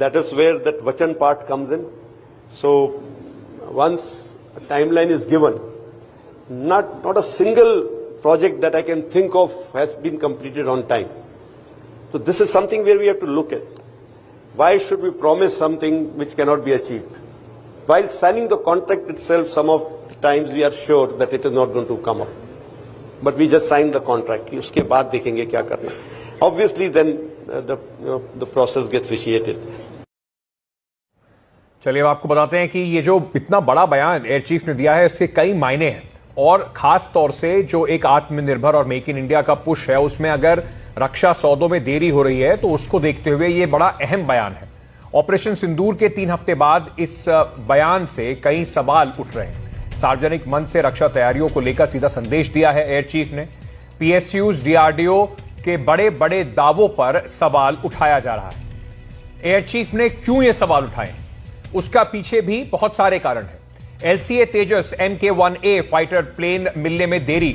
that is where that Vachan part comes in. So once a timeline is given, not a single project that I can think of has been completed on time. So this is something where we have to look at. Why should we promise something which cannot be achieved? While signing the contract itself, some of the times we are sure that it is not going to come up. But we just signed the contract. उसके बाद देखेंगे क्या करना. Obviously then the process gets vitiated. चलिए अब आपको बताते हैं कि ये जो इतना बड़ा बयान एयर चीफ ने दिया है इसके कई मायने हैं और खास तौर से जो एक आत्मनिर्भर और मेक इन इंडिया का पुश है उसमें अगर रक्षा सौदों में देरी हो रही है तो उसको देखते हुए ये बड़ा अहम बयान है। ऑपरेशन सिंदूर के 3 हफ्ते बाद इस बयान से कई सवाल उठ रहे हैं। सार्वजनिक मंच से रक्षा तैयारियों को लेकर सीधा संदेश दिया है एयर चीफ ने। पीएसयूज डीआरडीओ के बड़े बड़े दावों पर सवाल उठाया जा रहा है। एयर चीफ ने क्यों ये सवाल उठाए उसका पीछे भी बहुत सारे कारण हैं। एलसीए तेजस MK1A फाइटर प्लेन मिलने में देरी,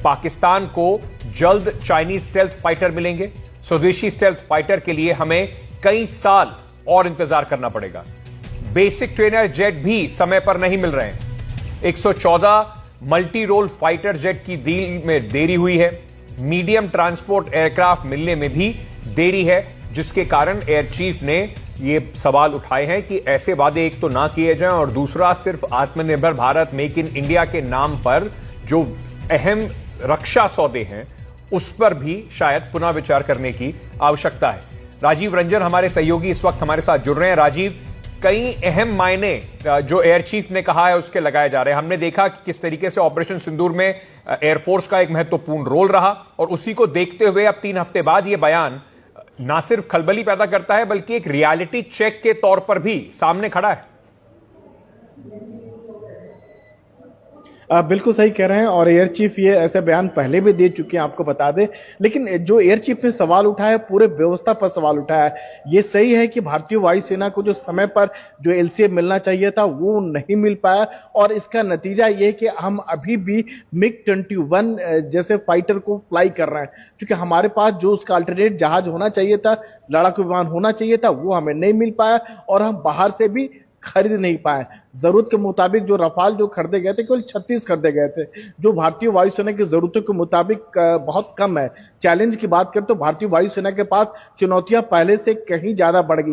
पाकिस्तान को जल्द चाइनीज स्टेल्थ फाइटर मिलेंगे, स्वदेशी स्टेल्थ फाइटर के लिए हमें कई साल और इंतजार करना पड़ेगा। बेसिक ट्रेनर जेट भी समय पर नहीं मिल रहे हैं। 114 मल्टी रोल फाइटर जेट की डील में देरी हुई है। मीडियम ट्रांसपोर्ट एयरक्राफ्ट मिलने में भी देरी है, जिसके कारण एयर चीफ ने ये सवाल उठाए हैं कि ऐसे वादे एक तो ना किए जाएं और दूसरा सिर्फ आत्मनिर्भर भारत मेक इन इंडिया के नाम पर जो अहम रक्षा सौदे हैं उस पर भी शायद पुनः विचार करने की आवश्यकता है। राजीव रंजन हमारे सहयोगी इस वक्त हमारे साथ जुड़ रहे हैं। राजीव, कई अहम मायने जो एयर चीफ ने कहा है उसके लगाए जा रहे हैं। हमने देखा कि किस तरीके से ऑपरेशन सिंदूर में एयरफोर्स का एक महत्वपूर्ण रोल रहा और उसी को देखते हुए अब 3 हफ्ते बाद यह बयान ना सिर्फ खलबली पैदा करता है बल्कि एक रियलिटी चेक के तौर पर भी सामने खड़ा है। बिल्कुल सही कह रहे हैं और एयर चीफ ये ऐसे बयान पहले भी दे चुके हैं, आपको बता दें। लेकिन जो एयर चीफ ने सवाल उठाया पूरे व्यवस्था पर सवाल उठाया है। ये सही है कि भारतीय वायुसेना को जो समय पर जो एलसीए मिलना चाहिए था वो नहीं मिल पाया और इसका नतीजा ये है कि हम अभी भी MiG-21 जैसे फाइटर को फ्लाई कर रहे हैं, क्योंकि हमारे पास जो उसका अल्टरनेट जहाज होना चाहिए था, लड़ाकू विमान होना चाहिए था, वो हमें नहीं मिल पाया और हम बाहर से भी खरीद नहीं पाए। जरूरत के मुताबिक जो रफाल जो खरीदे गए थे केवल 36 खरीदे गए थे, जो भारतीय वायुसेना की जरूरतों के मुताबिक बहुत कम है। चैलेंज की बात करें तो भारतीय वायुसेना के पास चुनौतियां पहले से कहीं ज्यादा बढ़ गई।